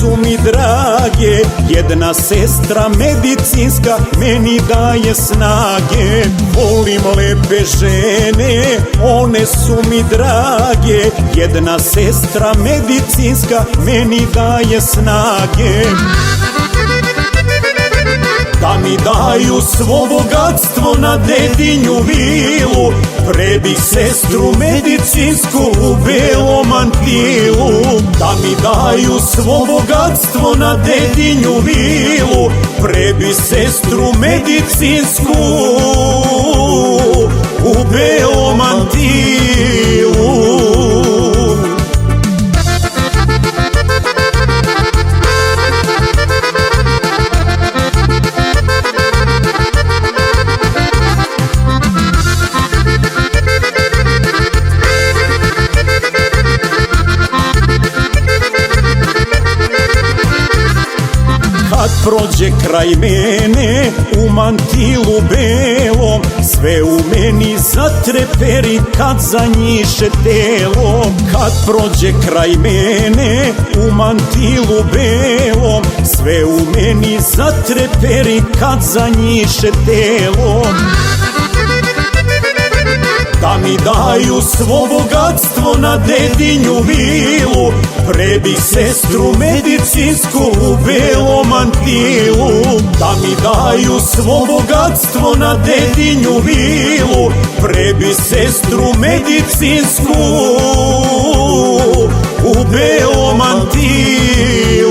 su mi drage, jedna sestra medicinska meni daje snage. Volim lepe žene, one su mi drage, jedna sestra medicinska meni daje snage. Da mi daju svo bogatstvo na Dedinju vilu, pre bih sestru medicinsku u belom mantilu. Da mi daju svo bogatstvo na Dedinju vilu, pre bih sestru medicinsku u belom mantilu. Kad prođe kraj mene u mantilu belom, sve u meni zatreperi kad zanjiše telo. Kad prođe kraj mene u mantilu belom, sve u meni zatreperi kad zanjiše telo. Da mi daju svo bogatstvo na Dedinju vilu, pre bih sestru medicinsku u belom mantilu. Da mi daju svo bogatstvo na Dedinju vilu, pre bih sestru medicinsku u belom mantilu.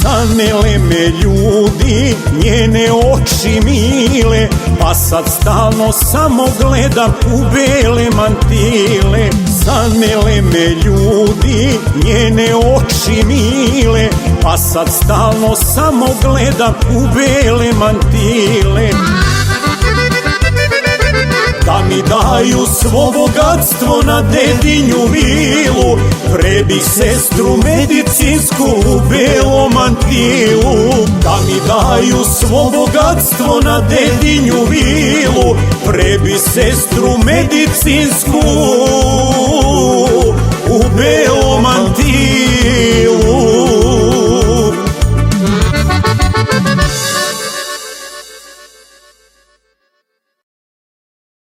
Zanele me ljudi, njene oči mile, pa sad stalno samo gledam u bele mantile. Zanele me ljudi, njene oči mile, pa sad stalno samo gledam u bele mantile. Da mi daju svo bogatstvo na Dedinju vilu, pre bih sestru medicinsku u belom mantilu. Da mi daju svo bogatstvo na Dedinju vilu, pre bih sestru medicinsku